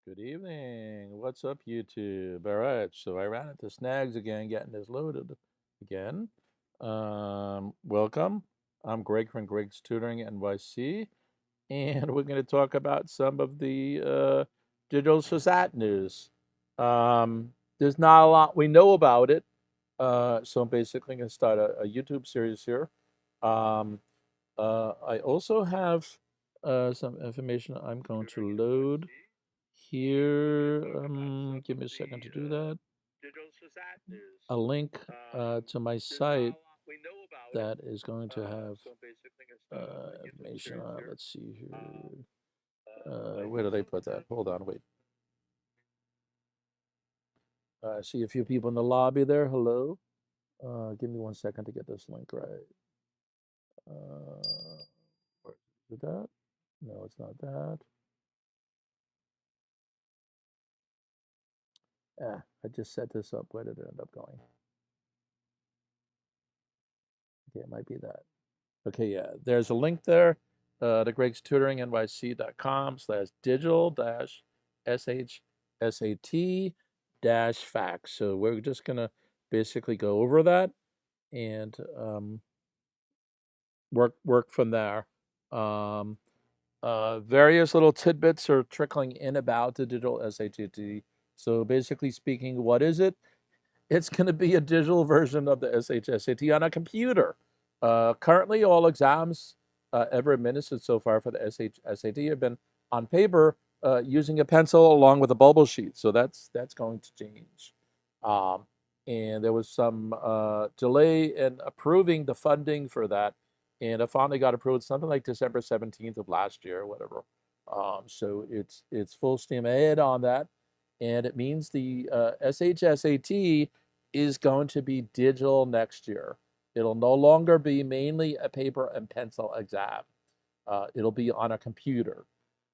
Good evening. What's up, YouTube? All right, so I ran into snags again, getting this loaded again. Welcome. I'm Greg from Greg's Tutoring NYC, and we're going to talk about some of the digital SHSAT news. There's not a lot we know about it, so I'm basically going to start a YouTube series here. I also have some information I'm going to load here. Give me a second to do that. A link to my site that is going to have information on it. Let's see here. Where did I put that? Hold on, wait. I see a few people in the lobby there. Hello. Give me 1 second to get this link right. Is it that? No, it's not that. I just set this up. Where did it end up going? Okay, it might be that. Okay, yeah, there's a link there to GregsTutoringNYC.com/digital-SHSAT-FACS. So we're just going to basically go over that and work from there. Various little tidbits are trickling in about the digital SHSAT. So basically speaking, what is it? It's going to be a digital version of the SHSAT on a computer. Currently, all exams ever administered so far for the SHSAT have been on paper using a pencil along with a bubble sheet. So that's going to change. And there was some delay in approving the funding for that. And it finally got approved something like December 17th of last year or whatever. So it's full steam ahead on that. And it means the SHSAT is going to be digital next year. It'll no longer be mainly a paper and pencil exam. It'll be on a computer.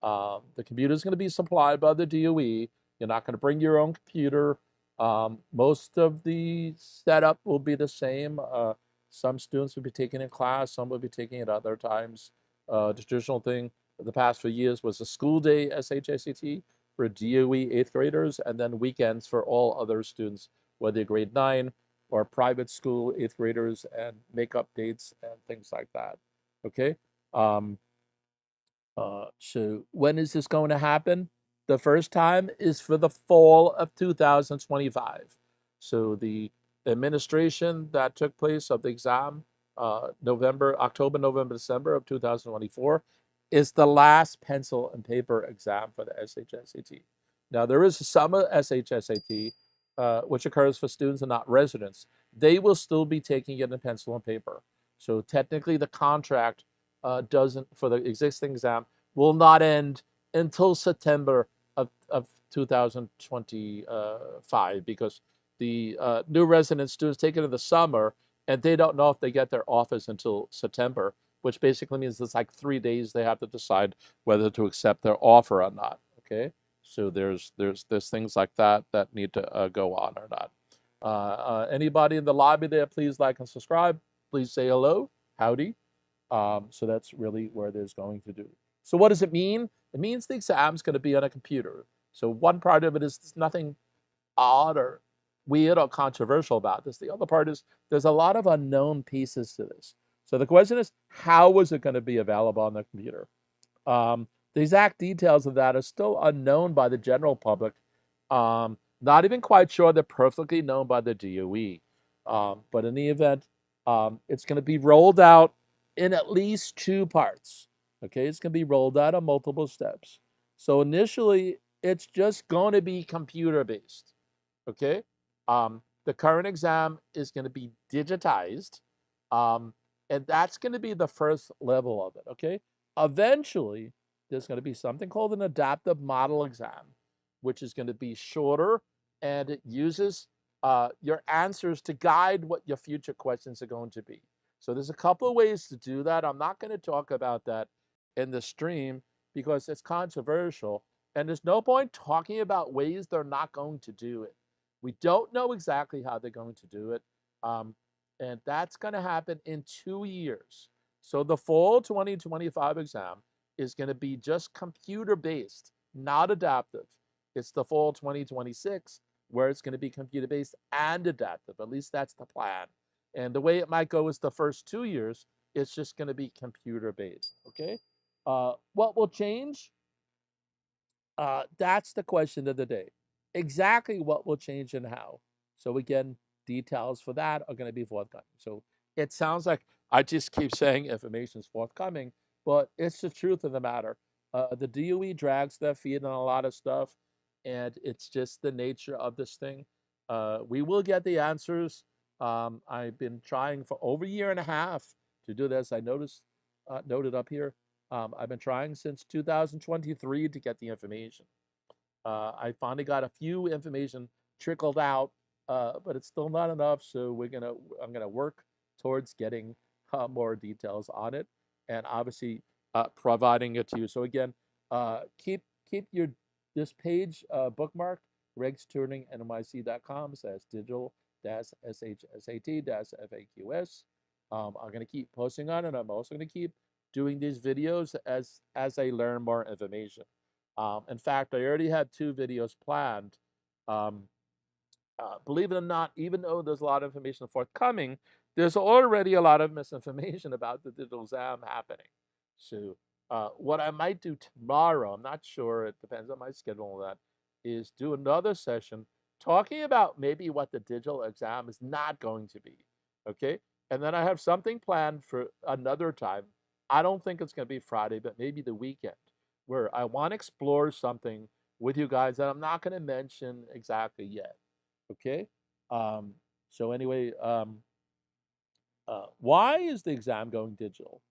The computer is going to be supplied by the DOE. You're not going to bring your own computer. Most of the setup will be the same. Some students will be taking it in class, some will be taking it other times. The traditional thing the past few years was a school day SHSAT for DOE 8th graders, and then weekends for all other students, whether grade 9 or private school 8th graders, and make up dates and things like that. Okay. So when is this going to happen? The first time is for the fall of 2025. So the administration that took place of the exam, October, November, December of 2024, is the last pencil and paper exam for the SHSAT. Now, there is a summer SHSAT, which occurs for students and not residents. They will still be taking it in pencil and paper. So technically, the contract doesn't, for the existing exam, will not end until September of 2025, because the new resident students take it in the summer and they don't know if they get their offers until September, which basically means it's like 3 days they have to decide whether to accept their offer or not. Okay, so there's things like that that need to go on or not. Anybody in the lobby there, please like and subscribe. Please say hello, howdy. So that's really where there's going to do. So what does it mean? It means the exam's going to be on a computer. So one part of it is there's nothing odd or weird or controversial about this. The other part is there's a lot of unknown pieces to this. So the question is, how is it going to be available on the computer? The exact details of that are still unknown by the general public. Not even quite sure they're perfectly known by the DOE. But in the event, it's going to be rolled out in at least 2 parts. Okay, it's going to be rolled out on multiple steps. So initially, it's just going to be computer-based. Okay, the current exam is going to be digitized, and that's going to be the first level of it. Okay, eventually, there's going to be something called an adaptive model exam, which is going to be shorter, and it uses your answers to guide what your future questions are going to be. So there's a couple of ways to do that. I'm not going to talk about that in the stream because it's controversial, and there's no point talking about ways they're not going to do it. We don't know exactly how they're going to do it, and that's going to happen in 2 years. So the fall 2025 exam is going to be just computer-based, not adaptive. It's the fall 2026 where it's going to be computer-based and adaptive. At least that's the plan. And the way it might go is the first 2 years, it's just going to be computer-based, okay? What will change? That's the question of the day. Exactly what will change and how. So again, details for that are going to be forthcoming. So it sounds like I just keep saying information is forthcoming, but it's the truth of the matter. The DOE drags their feet on a lot of stuff, and it's just the nature of this thing. We will get the answers. I've been trying for over a year and a half to do this. I noted up here. I've been trying since 2023 to get the information. I finally got a few information trickled out, but it's still not enough. So I'm gonna work towards getting more details on it, and obviously providing it to you. So again, keep this page bookmarked, GregsTutoringNYC.com/digital-SHSAT-FAQS. I'm gonna keep posting on it. I'm also gonna keep doing these videos as I learn more information. In fact, I already had 2 videos planned. Believe it or not, even though there's a lot of information forthcoming, there's already a lot of misinformation about the digital exam happening. So what I might do tomorrow, I'm not sure, it depends on my schedule and that, is do another session talking about maybe what the digital exam is not going to be, okay? And then I have something planned for another time. I don't think it's going to be Friday, but maybe the weekend, where I want to explore something with you guys that I'm not going to mention exactly yet. Okay. Um, so anyway, why is the exam going digital?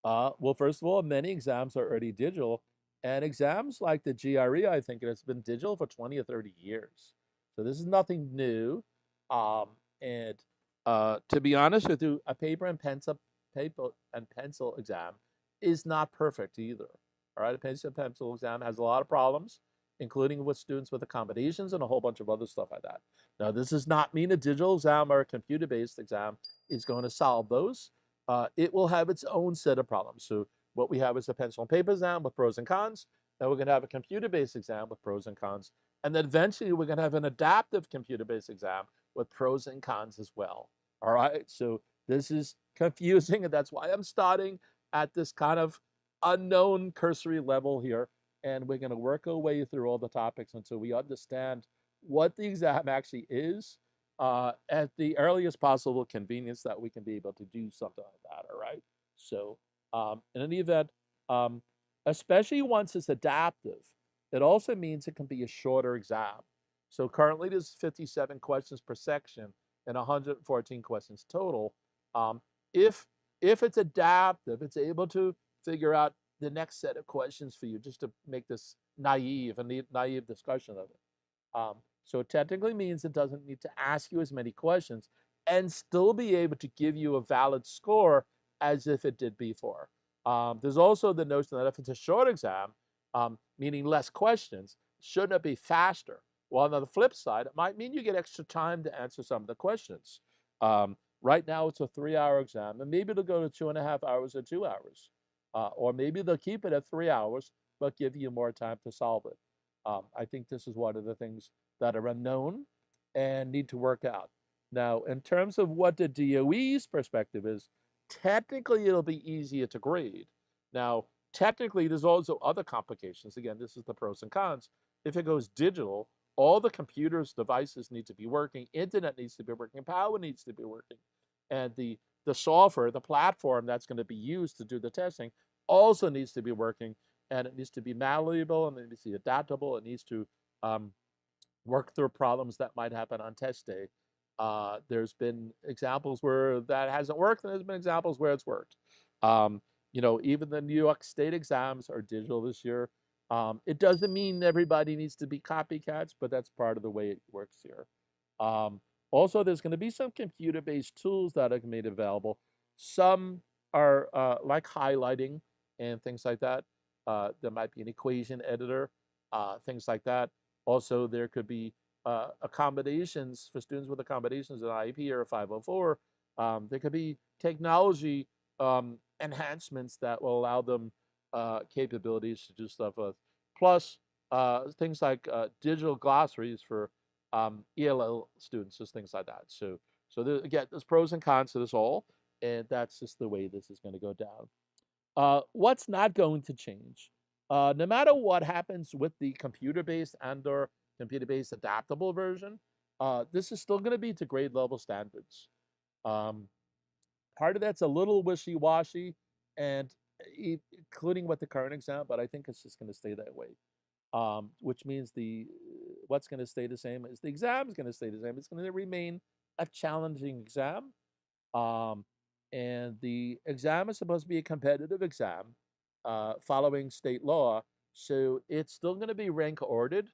Well, first of all, many exams are already digital, and exams like the GRE, I think, it has been digital for 20 or 30 years. So this is nothing new. And to be honest with you, a paper and pencil exam is not perfect either. All right, a paper and pencil exam has a lot of problems, including with students with accommodations and a whole bunch of other stuff like that. Now, this does not mean a digital exam or a computer-based exam is going to solve those. It will have its own set of problems. So what we have is a pencil and paper exam with pros and cons. Then we're going to have a computer-based exam with pros and cons. And then eventually we're going to have an adaptive computer-based exam with pros and cons as well. All right, so this is confusing, and that's why I'm starting at this kind of unknown cursory level here. And we're going to work our way through all the topics until we understand what the exam actually is, at the earliest possible convenience that we can be able to do something like that, all right? So in any event, especially once it's adaptive, it also means it can be a shorter exam. So currently there's 57 questions per section and 114 questions total. If it's adaptive, it's able to figure out the next set of questions for you, just to make this naive discussion of it. So it technically means it doesn't need to ask you as many questions and still be able to give you a valid score as if it did before. There's also the notion that if it's a short exam, meaning less questions, shouldn't it be faster? Well, on the flip side, it might mean you get extra time to answer some of the questions. Right now, it's a 3-hour exam, and maybe it'll go to 2.5 hours or 2 hours. Or maybe they'll keep it at 3 hours, but give you more time to solve it. I think this is one of the things that are unknown and need to work out. Now, in terms of what the DOE's perspective is, technically it'll be easier to grade. Now, technically there's also other complications. Again, this is the pros and cons. If it goes digital, all the computers, devices need to be working, internet needs to be working, power needs to be working. And the software, the platform that's going to be used to do the testing also needs to be working, and it needs to be malleable, and it needs to be adaptable. It needs to work through problems that might happen on test day. There's been examples where that hasn't worked, and there's been examples where it's worked. Even the New York State exams are digital this year. It doesn't mean everybody needs to be copycats, but that's part of the way it works here. Also, there's going to be some computer-based tools that are made available. Some are like highlighting and things like that. There might be an equation editor, things like that. Also, there could be accommodations for students with accommodations in IEP or 504. There could be technology enhancements that will allow them capabilities to do stuff with. Plus, things like digital glossaries for ELL students, just things like that. So there, again, there's pros and cons to this all, and that's just the way this is going to go down. What's not going to change? No matter what happens with the computer-based and/or computer-based adaptable version, this is still going to be to grade level standards. Um, Part of that's a little wishy-washy, and including with the current exam, but I think it's just going to stay that way. Which means the what's going to stay the same is the exam is going to stay the same. It's going to remain a challenging exam. Um, and the exam is supposed to be a competitive exam following state law. So it's still going to be rank ordered,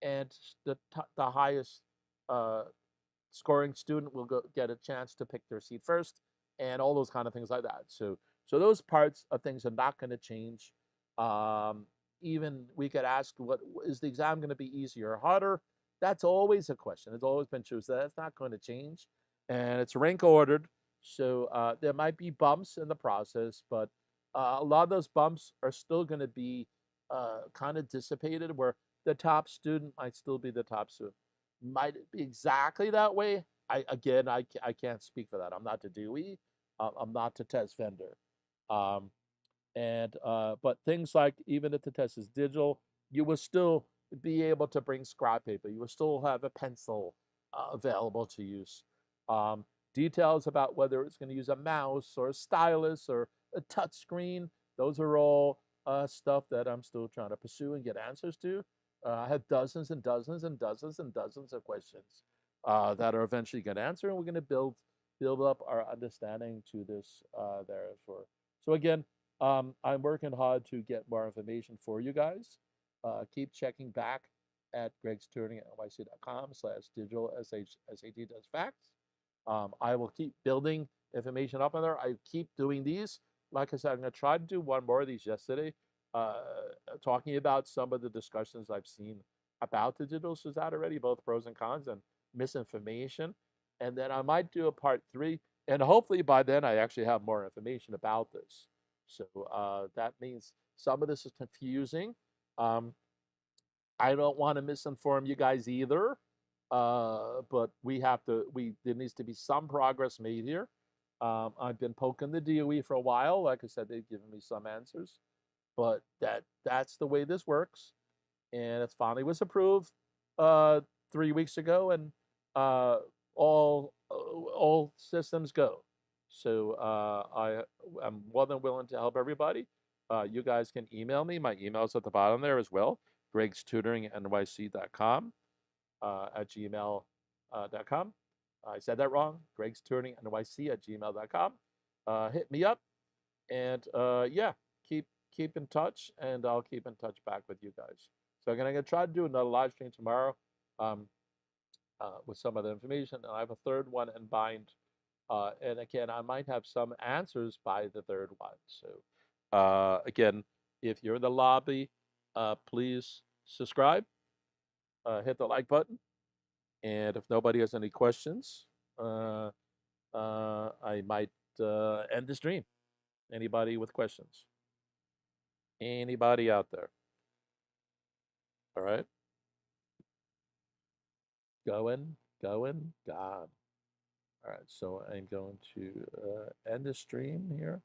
and the highest uh, scoring student will get a chance to pick their seat first, and all those kind of things like that. So those parts of things are not going to change. Um, Even we could ask, what is the exam going to be easier or harder? That's always a question. It's always been true. So that's not going to change, and it's rank ordered. So there might be bumps in the process, but a lot of those bumps are still going to be kind of dissipated, where the top student might still be the top student. Might it be exactly that way? I can't speak for that. I'm not the DOE. I'm not the test vendor. Um, but things like, even if the test is digital, you will still be able to bring scrap paper. You will still have a pencil available to use. Um, Details about whether it's going to use a mouse or a stylus or a touch screen, those are all stuff that I'm still trying to pursue and get answers to. I have dozens and dozens and dozens and dozens of questions that are eventually going to answer, and we're going to build up our understanding to this there for. So again, I'm working hard to get more information for you guys. Keep checking back at GregsTutoringNYC.com/digital SHSAT does facts. I will keep building information up on there. I keep doing these. Like I said, I'm going to try to do one more of these yesterday, talking about some of the discussions I've seen about the digital SSAT already, both pros and cons and misinformation. And then I might do a part 3. And hopefully by then I actually have more information about this. So that means some of this is confusing. Um, I don't want to misinform you guys either, but there needs to be some progress made here. I've been poking the DOE for a while. Like I said, they've given me some answers, but that's the way this works. And it finally was approved 3 weeks ago, and uh, all systems go. So I'm more than willing to help everybody. You guys can email me. My email's at the bottom there as well. GregsTutoringNYC.com at gmail.com. I said that wrong. GregsTutoringNYC at gmail.com. Hit me up, and yeah, keep in touch, and I'll keep in touch back with you guys. So I'm gonna try to do another live stream tomorrow um, with some of the information, and I have a third one in mind. And again, I might have some answers by the third one. So again, if you're in the lobby, please subscribe, hit the like button, and if nobody has any questions, I might end the stream. Anybody with questions? Anybody out there? All right. Going, gone. All right, so I'm going to end the stream here.